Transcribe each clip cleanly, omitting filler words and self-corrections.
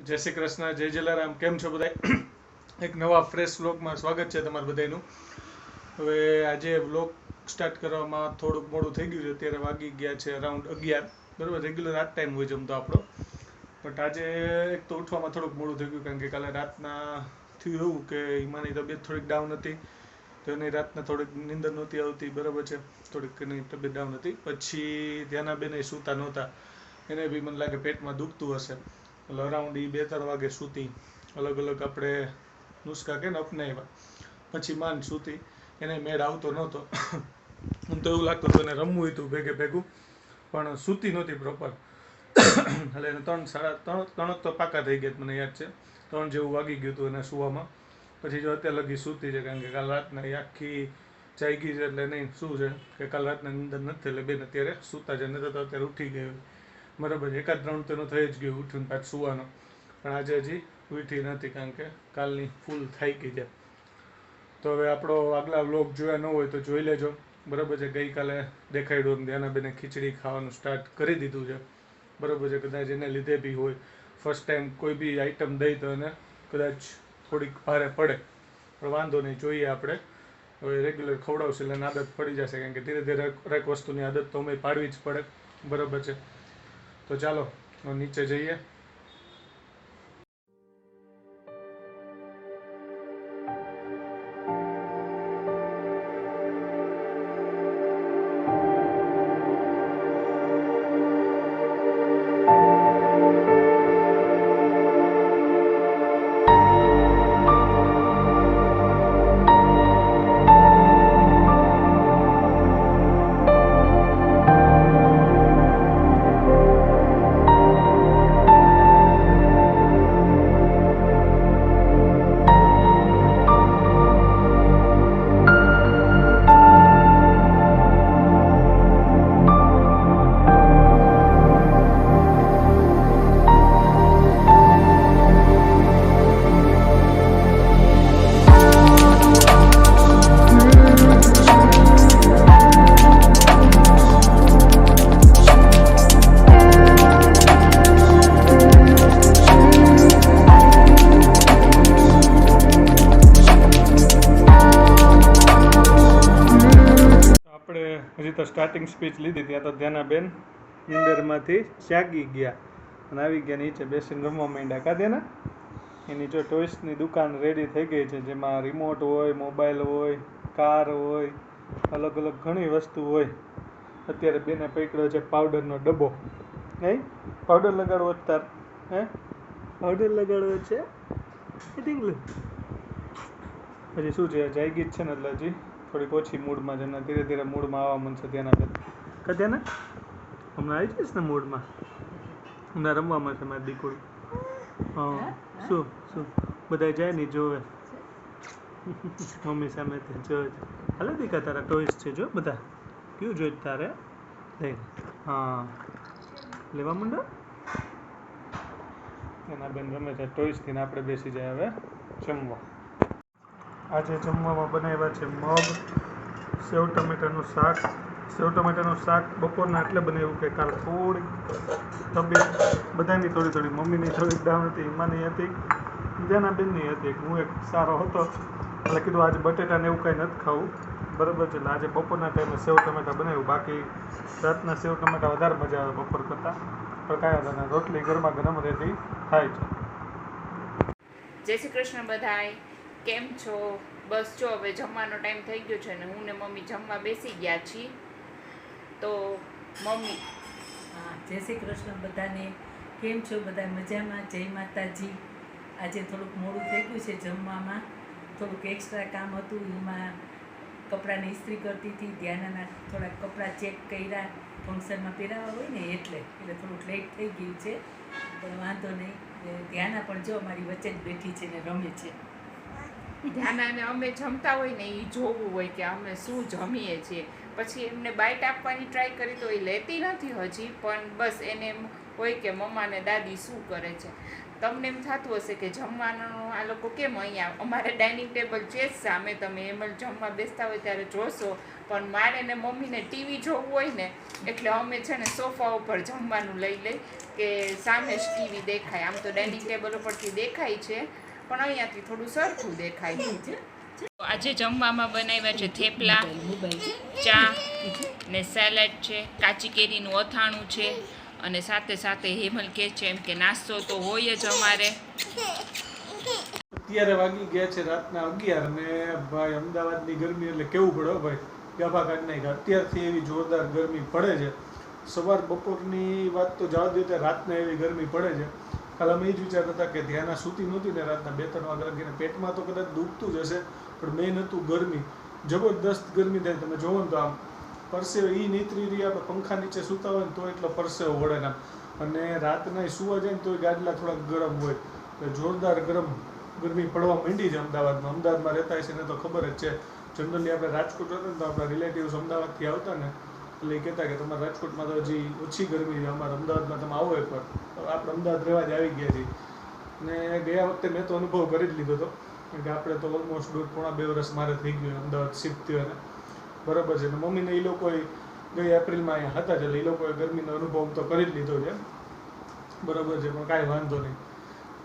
જય શ્રી કૃષ્ણ, જય જલારામ. કેમ છો બધા? એક નવા ફ્રેશ વ્લોગમાં સ્વાગત છે તમારું બધાનું. હવે આજે વ્લોગ સ્ટાર્ટ કરવામાં થોડુંક મોડું થઈ ગયું છે. અત્યારે વાગી ગયા છે અરાઉન્ડ 11. બરાબર, રેગ્યુલર આ ટાઈમ હોય જમતો આપણો. બટ આજે એક તો ઉઠવામાં થોડુંક મોડું થઈ ગયું કારણ કે કાલે રાતના થયું એવું કે હિમાની તબિયત થોડીક ડાઉન હતી. તો એની રાતના થોડીક નીંદર નહોતી આવતી. બરાબર છે, થોડીક એની તબિયત ડાઉન હતી. પછી ધ્યાનાબેન સૂતા નહોતા. એને બી મને લાગે પેટમાં દુખતું હશે. એટલે અરાઉન્ડ 2-3 વાગે સૂતી. અલગ અલગ આપણે નુસ્ખા કે ને અપનાવ્યા પછી માંડ સૂતી. એને મેળ આવતો નહોતો. આમ તો એવું લાગતું હતું એને રમવું હતું ભેગું, પણ સૂતી નહોતી પ્રોપર. એટલે એને 3 તો પાકા થઈ ગયા મને યાદ છે. 3 જેવું વાગી ગયું હતું એને સુવામાં. પછી જો અત્યારે લગી સૂતી છે કારણ કે કાલ રાતના એ આખી જાગી છે. એટલે નહીં શું છે કે કાલ રાતના નીંદર નથી એટલે બેન અત્યારે સૂતા છે. નહીં તો અત્યારે ઉઠી ગઈ. બરાબર છે, 1-3 તો એનું થઈ જ ગયું ઉઠીને પાછું સુવાનો. પણ આજે હજી ઉઠી નથી કારણ કે કાલની ફૂલ થઈ ગઈ છે. તો હવે આપણો આગલા વ્લોગ જોયા ન હોય તો જોઈ લેજો. બરાબર છે, ગઈકાલે દેખાડ્યું ધ્યાનાબેને ખીચડી ખાવાનું સ્ટાર્ટ કરી દીધું છે. બરાબર છે, કદાચ એને લીધે બી હોય ફર્સ્ટ ટાઈમ કોઈ બી આઈટમ દઈ તો એને કદાચ થોડીક ભારે પડે. પણ વાંધો નહીં, જોઈએ આપણે. હવે રેગ્યુલર ખવડાવશે એટલે આદત પડી જશે કારણ કે ધીરે ધીરે દરેક વસ્તુની આદત તો અમે પાડવી જ પડે. બરાબર છે, તો ચાલો નીચે જઈએ. હજી તો સ્ટાર્ટિંગ સ્પીચ લીધી ત્યાં તો ધ્યાનાબેન નીંદરમાંથી જાગી ગયા અને આવી ગયા નીચે બેસીને રમવા માંડ્યા. કા ધ્યાના? એની જો ટોયસની દુકાન રેડી થઈ ગઈ છે જેમાં રિમોટ હોય, મોબાઈલ હોય, કાર હોય, અલગ અલગ ઘણી વસ્તુ હોય. અત્યારે બેને પકડ્યો છે પાવડરનો ડબ્બો. નહીં પાવડર લગાડવો તાર? પાવડર લગાડવો છે? હજી શું છે, જાગી જ છે ને એટલે હજી થોડીક ઓછી મૂડમાં છે. ધીરે ધીરે મૂડમાં આવવા માંડશે ધ્યાનાબેન. કદે ને હમણાં આવી જઈશ ને મૂડમાં. હમણાં રમવામાં છે મારી દીકરી. હા, શું શું બધા જાય ને જોવે મમ્મી સામે જોવે. હાલે દીકા તારા ટોયસ છે જો બધા. કયું જોઈ તારે? હા, લેવા માંડો. ધ્યાનાબેન રમે છે ટોયસથી ને આપણે બેસી જાય હવે જમવા. આજે જમવામાં બનાવ્યા છે મગ, સેવ ટમેટાનું શાક. સેવ ટમેટાનું શાક બપોરના એટલે બનાવ્યું કે કાલ થોડીક તબિયત બધાની થોડી મમ્મીની થોડીક ડાઉન હતી, હિમાની હતી, ધ્યાનાબેનની હતી. હું એક સારો હતો એટલે કીધું આજે બટેટાને એવું કાંઈ નથી ખાવું. બરાબર છે, એટલે આજે બપોરના ટાઈમે સેવ ટમેટા બનાવ્યું. બાકી રાતના સેવ ટમેટા વધારે મજા આવે બપોર કરતાં. પણ કાંઈ વાંધો નહીં, રોટલી ગરમા ગરમ રેડી થાય છે. જય શ્રી કૃષ્ણ બધાય, કેમ છો? બસ જો હવે જમવાનો ટાઈમ થઈ ગયો છે ને હું ને મમ્મી જમવા બેસી ગયા છીએ. તો મમ્મી. હા, જય શ્રી કૃષ્ણ બધાને. કેમ છો બધા? મજામાં? જય માતાજી. આજે થોડુંક મોડું થઈ ગયું છે જમવામાં. થોડુંક એક્સ્ટ્રા કામ હતું, એમાં કપડાની ઇસ્ત્રી કરતી હતી. ધ્યાનના થોડાક કપડાં ચેક કર્યા, ફંક્શનમાં પહેરાવા હોય ને એટલે થોડુંક લેટ થઈ ગયું છે. પણ વાંધો નહીં. ધ્યાના પણ જો અમારી વચ્ચે જ બેઠી છે ને રમે છે. ધ્યાનાને અમે જમતા હોય ને એ જોવું હોય કે અમે શું જમીએ છીએ. પછી એમને બાઇટ આપવાની ટ્રાય કરી તો એ લેતી નથી હજી, પણ બસ એને એમ હોય કે મમ્મા ને દાદી શું કરે છે. તમને એમ થતું હશે કે જમવાનું આ લોકો કેમ અહીંયા અમારે ડાઇનિંગ ટેબલ છે જ સામે, તમે એમ જ જમવા બેસતા હોય ત્યારે જોશો, પણ મારે ને મમ્મીને ટીવી જોવું હોય ને એટલે અમે છે ને સોફા ઉપર જમવાનું લઈ લઈ કે સામે જ ટીવી દેખાય. આમ તો ડાઇનિંગ ટેબલ ઉપરથી દેખાય છે પણ અહીંયાથી થોડું સરખું દેખાય છે. આજે જમવામાં બનાવ્યા છે થેપલા, ચા ને સેલેડ છે, કાચી કેરીનું અથાણું છે, અને સાથે સાથે હેમલ કહે છે એમ કે નાસ્તો તો હોય જ અમારે. અત્યારે વાગી ગયા છે રાતના 11 ને ભાઈ અમદાવાદની ગરમી એટલે કેવું પડે ભાઈ, ગાભા કાઢી નાખ્યા. અત્યારથી એવી જોરદાર ગરમી પડે છે. સવાર બપોરની વાત તો જવા દો, ત્યારે રાતના એવી ગરમી પડે છે. કાલ અમે એ જ વિચારતા હતા કે ધ્યાના સૂતી નહોતી ને રાતના 2-3 વાગ્યા લગીને, પેટમાં તો કદાચ દુખતું જ હશે પણ મેઇન હતું ગરમી, જબરદસ્ત ગરમી થાય. તમે જોવો ને તો આમ પરસેવો એ નીતરી રહી, આપણે પંખા નીચે સૂતા હોય ને તો એટલો પરસેવો વળે ને, અને રાતના સુવા જાય ને તો ગાદલા થોડાક ગરમ હોય, જોરદાર ગરમી પડવા માંડી છે અમદાવાદમાં. અમદાવાદમાં રહેતા હશે ને તો ખબર જ છે. જનરલી આપણે રાજકોટ હતા ને તો આપણા રિલેટિવ્સ અમદાવાદથી આવતા ને એટલે એ કહેતા કે તમારા રાજકોટમાં તો હજી ઓછી ગરમી છે, અમારા અમદાવાદમાં તમે આવો એકવાર. આપણે અમદાવાદ રહેવા જ આવી ગયા છીએ, અને ગયા વખતે મેં તો અનુભવ કરી જ લીધો હતો, કારણ કે આપણે તો ઓલમોસ્ટ 1.5-2 વર્ષ મારે થઈ ગયું અમદાવાદ શિફ્ટ થયો ને, બરાબર છે. અને મમ્મીને એ લોકોએ ગઈ એપ્રિલમાં અહીંયા હતા જ એટલે એ લોકોએ ગરમીનો અનુભવ તો કરી જ લીધો છે, બરાબર છે, પણ કાંઈ વાંધો નહીં.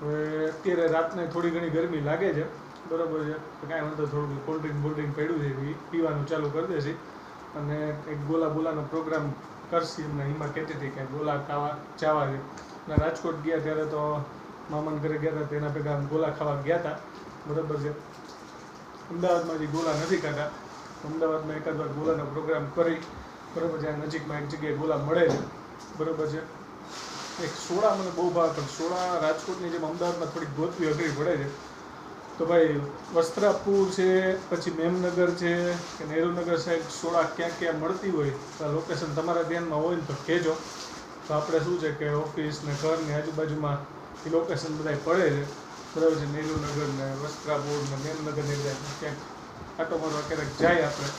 હવે અત્યારે રાતને થોડી ઘણી ગરમી લાગે છે, બરાબર છે, કાંઈ વાંધો, થોડું કોલ્ડ્રિંક પડ્યું છે એ પીવાનું ચાલુ કરી દેશે, અને એક ગોલા બોલાનો પ્રોગ્રામ કરશે. એમને એમાં કહેતી હતી કે ગોલા ખાવા ચાવા છે. અને રાજકોટ ગયા ત્યારે તો મામાના ઘરે ગયા હતા તેના ભેગા ગોલા ખાવા ગયા હતા, બરાબર છે. અમદાવાદમાં જે ગોલા નથી ખાતા, અમદાવાદમાં એકાદ વાર ગોલાનો પ્રોગ્રામ કરી, બરાબર છે. નજીકમાં એક જગ્યાએ ગોલા મળે છે, બરાબર છે. એક સોડા મને બહુ ભાવે, પણ સોડા રાજકોટની જેમ અમદાવાદમાં થોડીક ગોતવી અઘરી પડે છે. તો ભાઈ વસ્ત્રાપુર છે, પછી મેમનગર છે કે નહેરુનગર સાઈડ સોડા ક્યાં ક્યાં મળતી હોય તો આ લોકેશન તમારા ધ્યાનમાં હોય ને તો કહેજો. તો આપણે શું છે કે ઓફિસ ને ઘરની આજુબાજુમાં એ લોકેશન બધા પડે છે, બરાબર છે. નહેરુનગર ને વસ્ત્રાપુર ને મેમનગર ને બધા ક્યાંક આટો મારવા ક્યારેક જાય આપણે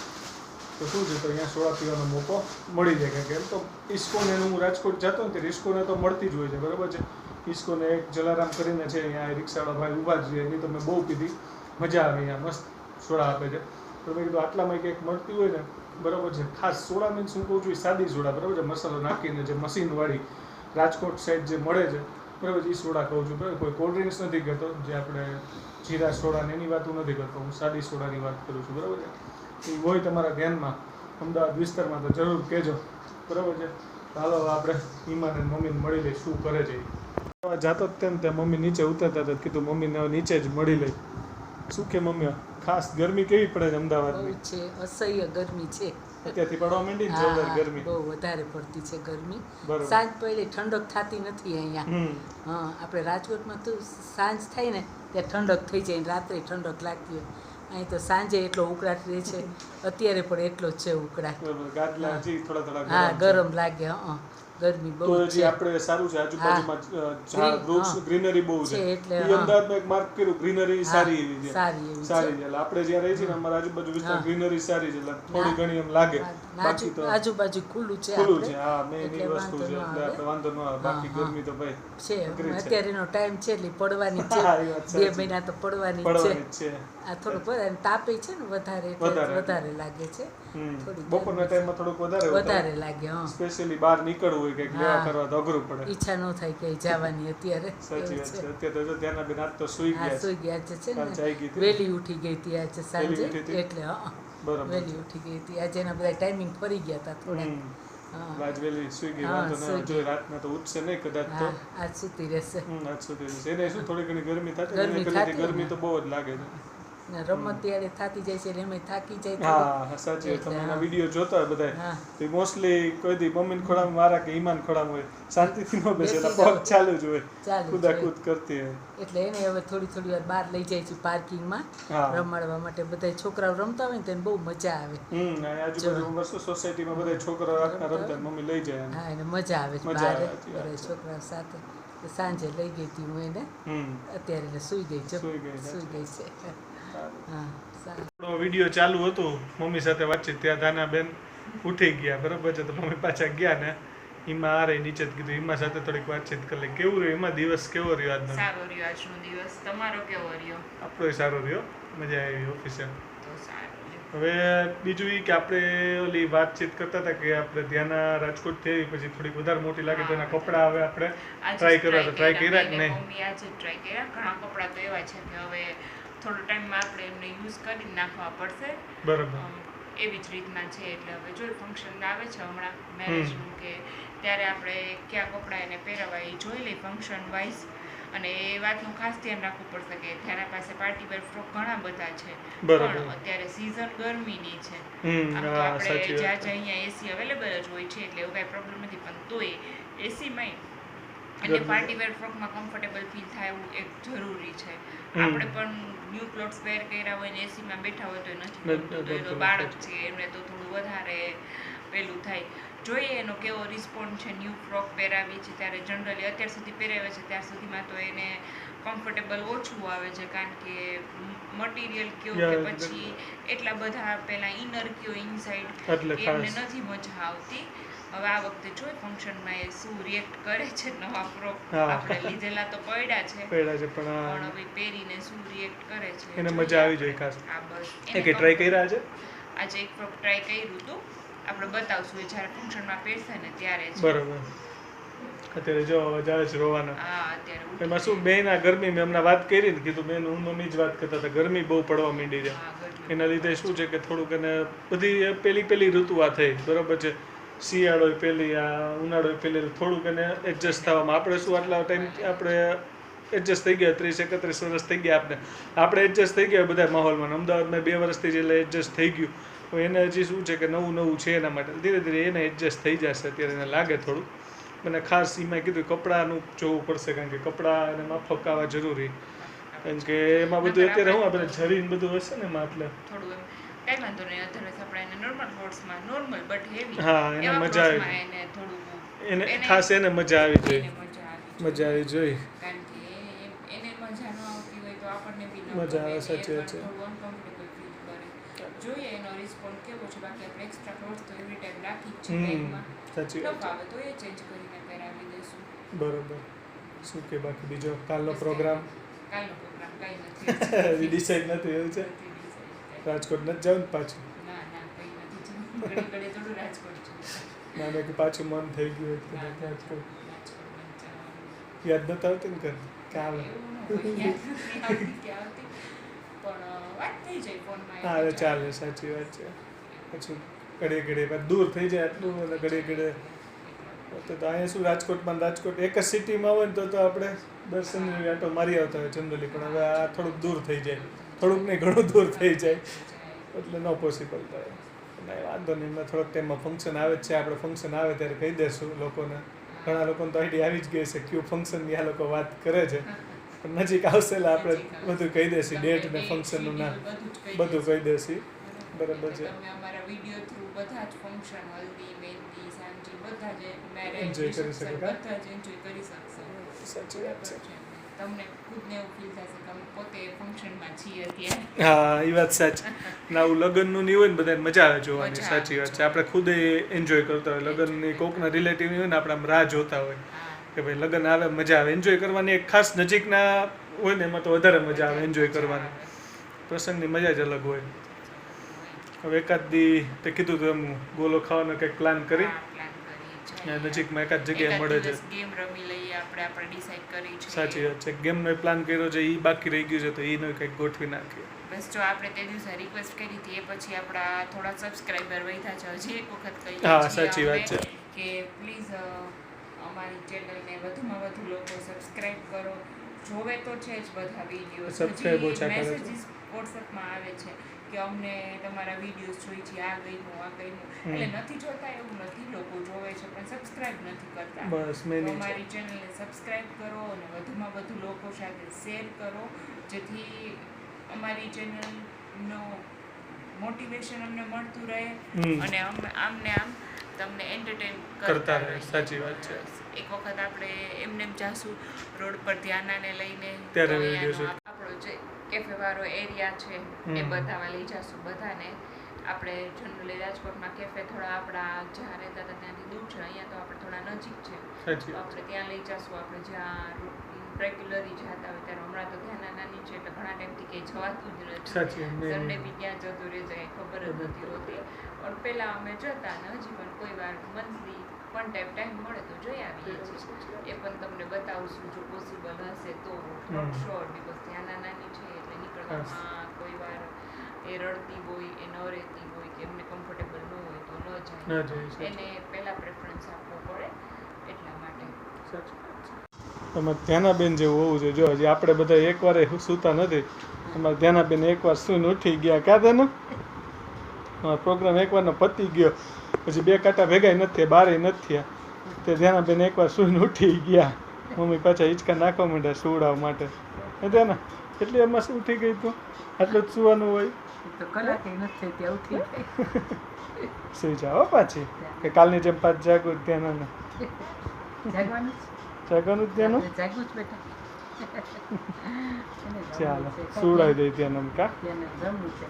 તો શું છે તો અહીંયા સોડા પીવાનો મોકો મળી જાય. કારણ કે એમ તો ઇસ્કોને હું રાજકોટ જતો ને ત્યારે ઇસ્કોને તો મળતી જ હોય છે, બરાબર છે. ઇસ્કોને એક જલારામ કરીને છે અહીંયા રિક્ષાવાળા ભાઈ ઊભા જ છે, એની તો મેં બહુ પીધી, મજા આવે, અહીંયા મસ્ત સોડા આપે છે. તો મેં કીધું આટલામાં કંઈક મળતી હોય ને, બરાબર છે. ખાસ સોડા મીન્સ હું કહું છું સાદી સોડા, બરાબર છે, મસાલો નાખીને જે મશીનવાળી રાજકોટ સાઈડ જે મળે છે, બરાબર છે, એ સોડા કહું છું, બરાબર. કોઈ કોલ્ડ ડ્રિંક્સ નથી કહેતો, જે આપણે જીરા સોડા ને એની વાત હું નથી કરતો, હું સાદી સોડાની વાત કરું છું, બરાબર છે. એ હોય તમારા ધ્યાનમાં અમદાવાદ વિસ્તારમાં તો જરૂર કહેજો, બરાબર છે. હાલો આપણે ઈમાન અને મમ્મીને મળી લઈ શું કરે છે. જાતો જ તેમ ત્યાં મમ્મી નીચે ઉતરતા હતા, કીધું મમ્મીને નીચે જ મળી લઈ. શું કે મમ્મી ખાસ ગરમી કેવી પડે છે અમદાવાદની? બહુ છે, અસહ્ય ગરમી છે અત્યારથી પડવા માંડી ને જોરદાર ગરમી, બહુ વધારે પડતી છે ગરમી. બરાબર. સાંજ પડે ઠંડક થતી નથી અહીંયા. હા, આપણે રાજકોટમાં તો સાંજ થાય ને ત્યાં ઠંડક થઈ જાય, રાત્રે ઠંડક લાગતી હોય. અહીં તો સાંજે એટલો ઉકળાટ રહે છે, અત્યારે પણ એટલો જ છે ઉકળાટ. ગાદલા હજી થોડા હા, ગરમ લાગે. હા, ગરમી બહુ તો છે. હજી આપણે સારું છે આજુબાજુમાં ઝાડ વૃક્ષ ગ્રીનરી બહુ છે. એટલે એ અમદાવાદમાં એક માર્ક કર્યું ગ્રીનરી સારી એવી છે, સારી એવી સારી છે. એટલે આપણે જ્યાં રહી છીએ ને અમારા આજુબાજુ વિસ્તાર ગ્રીનરી સારી છે, એટલે થોડી ઘણી એમ લાગે. બાકી તો આજુબાજુ ખુલ્લું છે, ખુલ્લું છે. હા, મેં એટલે એની વસ્તુ છે, એટલે આપણે વાંધો ન આવે. બાકી ગરમી તો ભાઈ છે. અત્યારેનો ટાઈમ છે એટલે પડવાની છે, હા, એ વાત 2 સાચી. મહિના તો પડવાની પડવાની જ જ છે. છે. આ થોડુંક વધારે તાપે છે ને વધારે, એટલે વધારે. વધારે લાગે છે. થોડી બપોરના ટાઈમમાં થોડુંક વધારે લાગે. હા, સ્પેશિયલી બહાર નીકળવું હોય કંઈક લેવા કરવા તો અઘરું પડે. ઈચ્છા ન થાય કે જવાની અત્યારે. સાચી વાત છે. અત્યારે તો ત્યાંના બેન આજ તો સુઈ હા, ગયા સુઈ ગયા છે કાલ ને, જાગી ગઈ હતી. વહેલી ઉઠી ગઈ હતી આજે સાંજે, વહેલી ઉઠી હતી? એટલે હા બરાબર. વહેલી ઉઠી ગઈ હતી આજે. એના બધા ટાઈમિંગ ફરી ગયા હતા થોડા. હા, આજ વહેલી સુઈ ગઈ, હા, વાંધો સુઈ ના ગઈ. જો રાતના તો ઉઠશે નહીં કદાચ તો. હા, આજ સુતી રહેશે. આજ સુધી રહેશે. એને શું થોડી ઘણી ગરમી થતી ગરમી એને પેલેથી થતી ગરમી ને. તો બહુ જ લાગે છે. ને રમત ત્યારે થાકી જાય છે એટલે એમાં થાકી જાય થોડી. હા, સાચી વાત. તમે એટલે એના હા. વિડીયો જોતા હોય બધા હા, તો મોસ્ટલી કોઈ દી મમ્મીને ખોડામાં મારા કે ઈમાન ખોડામાં હોય, શાંતિથી ન બેસે, એટલે બેસી પગ જાવ. ચાલુ જ હોય, ચાલુ જ કુદાકૂદ કરતી હોય. એટલે એને હવે થોડી વાર બહાર લઈ જાય છે પાર્કિંગમાં હા. રમાડવા માટે. બધા છોકરાઓ રમતા હોય ને તો એને બહુ મજા આવે. આ આજુબાજુ વર્ષો સોસાયટીમાં બધા છોકરા રાતના રમતા હોય, મમ્મી લઈ જાય એને. હા, એને મજા આવે છે મજા બહાર આવે, સાચી વાત બધા છે. છોકરાઓ સાથે. તો સાંજે લઈ ગઈ હતી હું એને, અત્યારે એટલે સૂઈ ગઈ છે. સૂઈ ગઈ, સૂઈ ગઈ છે. હા, સારું. આપણો વિડીયો ચાલુ હતું મમ્મી સાથે વાતચીત, ત્યાં દાના બેન ઉઠી ગયા, બરાબર છે. તો મમ્મી પાછા ગયા ને એમાં આ રહી નીચે જ કીધું એમાં સાથે થોડીક વાતચીત કરી લે. કેવું રહ્યું એમાં દિવસ? કેવો રહ્યો આજનો? સારો રહ્યો આજનો દિવસ. તમારો કેવો રહ્યો? આપણો સારો રહ્યો, મજા આવી ઓફિસે. તો સારું. હવે બીજું એ કે આપણે ઓલી વાતચીત કરતા હતા કે આપણે ધ્યાના રાજકોટ થઈ પછી થોડીક વધારે મોટી લાગે તો એના કપડાં હવે આપણે ટ્રાય કરવા તો ટ્રાય કર્યા કે નહીં? મમ્મી આજે ટ્રાય કર્યા. ઘણા કપડાં તો એવા છે કે હવે થોડો ટાઈમમાં આપણે એમને યુઝ કરી નાખવા પડશે. બરાબર. એવી જ રીતના છે. એટલે હવે જો ફંક્શન આવે છે હમણાં મેરેજનું કે ત્યારે આપણે કયા કપડાં એને પહેરાવા એ જોઈ લઈ ફંક્શન વાઇઝ. અને એ વાતનું ખાસ ધ્યાન રાખવું પડશે કે તેના પાસે પાર્ટી વેર ફ્રોક ઘણા બધા છે, પણ અત્યારે સીઝન ગરમીની છે. આમ તો આપણે જ્યાં અહીંયા એસી અવેલેબલ જ હોય છે એટલે એવું કાંઈ પ્રોબ્લેમ નથી, પણ તોય એસીમાં એટલે પાર્ટી વેર ફ્રોકમાં કમ્ફર્ટેબલ ફીલ થાય એવું એક જરૂરી છે. આપણે પણ ન્યૂ ક્લોથ્સ વેર કર્યા હોય ને એસીમાં બેઠા હોય તો નથી, તો બાળક છે એમને તો થોડું વધારે પેલું થાય. જોઈએ એનો કેવો રિસ્પોન્સ છે. ન્યૂ ફ્રોક પહેરાવી છે ત્યારે જનરલી અત્યાર સુધી પહેરાવે છે ત્યાં સુધીમાં તો એને કમ્ફર્ટેબલ ઓછું આવે છે, કારણ કે મટીરિયલ કયો કે પછી એટલા બધા પેલા ઇનર કયો ઇનસાઇડ એમને નથી મજા આવતી. હવે આ વખતે જોઈ ફંક્શનમાં એ શું રિએક્ટ કરે છે. નવા ફ્રોક આપણે લીધેલા તો પડ્યા છે પણ હવે પહેરીને શું રિએક્ટ કરે છે એને મજા આવી જોઈએ ખાસ. આ બસ કે ટ્રાય કર્યા છે આજે એક ફ્રોક ટ્રાય કર્યું હતું. આપણે બતાવશું જ્યારે ફંક્શનમાં પહેરશે ને ત્યારે જ. બરાબર. અત્યારે જો અવાજ આવે છે રોવાનો. હા અત્યારે એમાં શું બેન આ ગરમી મેં હમણાં વાત કરી ને કીધું બેન હું મમ્મી જ વાત કરતા હતા ગરમી બહુ પડવા માંડી છે. એના લીધે શું છે કે થોડુંક એને બધી પેલી ઋતુ આ થઈ બરાબર છે. શિયાળો પેલી આ ઉનાળો પેલી થોડુંક એને એડજસ્ટ થવામાં આપણે શું આટલા ટાઈમ આપણે એડજસ્ટ થઈ ગયા 30-31 વર્ષ થઈ ગયા આપણે એડજસ્ટ થઈ ગયા બધા માહોલમાં. અમદાવાદમાં 2 વર્ષથી એટલે એડજસ્ટ થઈ ગયું. હવે એને હજી શું છે કે નવું છે એના માટે ધીરે ધીરે એને એડજસ્ટ થઈ જશે. અત્યારે એને લાગે થોડું. મને ખાસ એમાં કીધું કપડાનું જોવું પડશે, કારણ કે કપડાં એને માફક આવવા જરૂરી, કારણ કે એમાં બધું અત્યારે હું આપણે જરીને બધું હશે ને એમાં એટલે થોડું એમ કાંઈ વાંધો નહીં. અધરસ આપણે એને નોર્મલ કોર્સમાં નોર્મલ બટ હેવી હા એને મજા આવી એને થોડું એને ખાસ એને મજા આવી જોઈએ. મજા આવી જોઈએ કારણ કે એને મજા ન આવતી હોય તો આપણને બી મજા આવે. સાચી વાત છે. અનકમ્ફર્ટેબલ ફીલ કરે. જોઈએ એનો રિસ્પોન્સ કેવો છે. બાકી આપણે એક્સ્ટ્રા ક્લોથ્સ તો એવરી ટાઈમ રાખી જ છે બેગમાં. સાચી વાત આવે તો એ ચેન્જ કરીને પહેરાવી દઈશું. બરોબર. શું કે બાકી બીજો કાલનો પ્રોગ્રામ કાંઈ નથી ડિસાઈડ નથી એવું છે. રાજકોટ નથી જવું ને પાછું? ના કંઈ નથી જવું. ઘડી થોડું રાજકોટ છે. ના કે પાછું મન થઈ ગયું રાજકોટ. યાદ નથી આવતી ને કર કે આવે હા ચાલે. સાચી વાત છે. પછી ઘડીએ દૂર થઈ જાય એટલું અને ઘડીએ તો અહીંયા શું રાજકોટમાં એક જ સિટીમાં હોય ને તો આપણે દર્શનની આંટો મારી આવતા હોય જનરલી, પણ હવે આ થોડુંક દૂર થઈ જાય. થોડુંક નહીં ઘણું દૂર થઈ જાય એટલે ન પોસિબલ થાય. નહીં વાંધો નહીં. એમાં થોડોક ટાઈમમાં ફંક્શન આવે જ છે. આપણે ફંક્શન આવે ત્યારે કહી દઈશું લોકોને. ઘણા લોકોને તો આઈડિયા આવી જ ગઈ છે કયું ફંક્શનની આ લોકો વાત કરે છે, પણ નજીક આવશે એટલે આપણે બધું કહી દઈશું. ડેટ ને ફંક્શનનું નામ બધું કહી દઈશું. બરાબર છે. તમે અમારા વિડિયો થ્રુ બધા જ ફંક્શન હલ્દી મહેંદી સાંજી બધા જ મેરેજ એન્જોય કરી શકો. બધા જ એન્જોય કરી શકશો. સાચી વાત છે. તમને ખુદને એવું ફીલ થશે કે અમે પોતે ફંક્શનમાં છીએ અત્યારે. હા એ વાત સાચી. ના આવું લગ્નનું નહીં હોય ને બધાને મજા આવે જોવાની. સાચી વાત છે. આપણે ખુદ એન્જોય કરતા હોય. લગ્નની કોકના રિલેટિવ હોય ને આપણે આમ રાહ જોતા હોય કે ભાઈ લગ્ન આવે મજા આવે. એન્જોય કરવાની એક ખાસ નજીકના હોય ને એમાં તો વધારે મજા આવે એન્જોય કરવાની. પ્રસંગની મજા જ અલગ હોય. હવે એકાદ દી તે કીધું હતું એમ ગોલો ખાવાનો કંઈક પ્લાન કરી નજીકમાં એકાદ જગ્યાએ મળે છે. ગેમ રમી લઈએ આપણે ડિસાઈડ કરી છે. સાચી વાત છે. ગેમનો પ્લાન કર્યો છે એ બાકી રહી ગયું છે તો એનો કંઈક ગોઠવી નાખીએ. બસ જો આપણે તે દિવસે રિક્વેસ્ટ કરી હતી એ પછી આપણા થોડા સબસ્ક્રાઇબર વધ્યા છે. હજી એક વખત કહીએ હા સાચી વાત છે કે પ્લીઝ અમારી ચેનલને વધુમાં વધુ લોકો સબસ્ક્રાઇબ કરો. જોવે તો છે જ બધા વિડીયો. સબસ્ક્રાઇબ ઓછા કરે છે. મેસેજીસ વોટ્સએપમાં આવે છે કે અમને તમારા વિડીયોઝ જોઈ છે, આ ગમ્યું. એટલે નથી જોતા એવું નથી, લોકો જોવે છે પણ સબસ્ક્રાઇબ નથી કરતા. બસ મેં અમારી ચેનલને સબસ્ક્રાઇબ કરો અને વધુમાં વધુ લોકો સાથે શેર કરો, જેથી અમારી ચેનલનો મોટિવેશન અમને મળતું રહે અને આમને આમ તમને એન્ટરટેન કરતા રહે. સાચી વાત છે. એક વખત આપણે એમને જાશું રોડ પર ધ્યાનાને લઈને ત્યારે આપણો જે કેફે વાળો એરિયા છે એ બતાવવા લઈ જાશું બધાને. આપણે જનરલી રાજકોટમાં કેફે થોડા આપણા જ્યાં રહેતા હતા ત્યાંથી દૂર છે, અહીંયા તો આપણે થોડા નજીક છે, સાચી તો વાત આપણે ત્યાં લઈ જશું. આપણે જ્યાં રેગ્યુલરી જતા હોય ત્યારે હમણાં તો ધ્યાન નાની છે એટલે ઘણા ટાઈમથી ક્યાંય જવાતું જ નથી. સાચી સન્ડે બી ત્યાં જતું રહે જાય ખબર જ નથી હોતી. પણ પહેલાં અમે જતા અને હજી પણ કોઈ વાર મંથલી વન ટાઈમ મળે તો જોઈ આવીએ છીએ. એ પણ તમને બતાવશું જો પોસિબલ હશે તો. નોટ શ્યોર બિકોઝ ત્યાં નાની છે એટલે નીકળવામાં કોઈ વાર એ રડતી હોય, એ ન રહેતી હોય કે એમને કમ્ફર્ટેબલ ન હોય તો ન જાય. એને પહેલાં પ્રેફરન્સ આપવો પડે એટલા માટે. તમારે ધ્યાનાબેન જેવું હોવું જોઈએ. જો હજી આપણે બધા એકવાર સૂતા નથી, અમારે ધ્યાનાબેન એકવાર સૂઈને ઉઠી ગયા. ક્યાં તેનું પ્રોગ્રામ એકવારનો પતી ગયો, પછી 2 કાંટા ભેગા નથી થયા, 12 નથી થયા, તે ધ્યાનાબેન એકવાર સૂઈને ઉઠી ગયા. મમ્મી પાછા હિંચકા નાખવા માંડ્યા સુવડાવવા માટે. ધ્યાના એટલે એમાં શું ઉઠી ગઈ તું? આટલું જ સુવાનું હોય તો કલાકે નથી ત્યાં ઉઠી સુઈ જાઓ પાછી, કે કાલની જેમ પાછ જાગું જ ધ્યાન જાગવાનું જાગવાનું જ ધ્યાન. જાગવું જ બેટા. ચાલો સુવડાવી દઈ ધ્યાન કા. જમવું છે.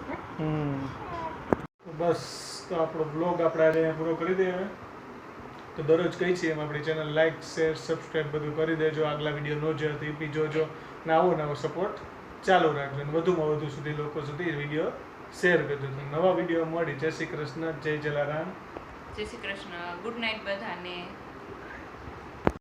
બસ તો આપણો બ્લોગ આપણે આજે અહીંયા પૂરો કરી દઈએ. તો દરરોજ કહી છીએ એમ આપણી ચેનલ લાઇક શેર સબસ્ક્રાઈબ બધું કરી દેજો. આગલા વિડીયો ન જોયો તો એ બી જોજો ને આવો સપોર્ટ ચાલુ રાખજો અને વધુમાં વધુ સુધી લોકો સુધી વિડીયો શેર કરજો. તો નવા વિડીયો મળી. જય શ્રી કૃષ્ણ, જય જલારામ. જય શ્રી કૃષ્ણ. ગુડ નાઇટ બધાને.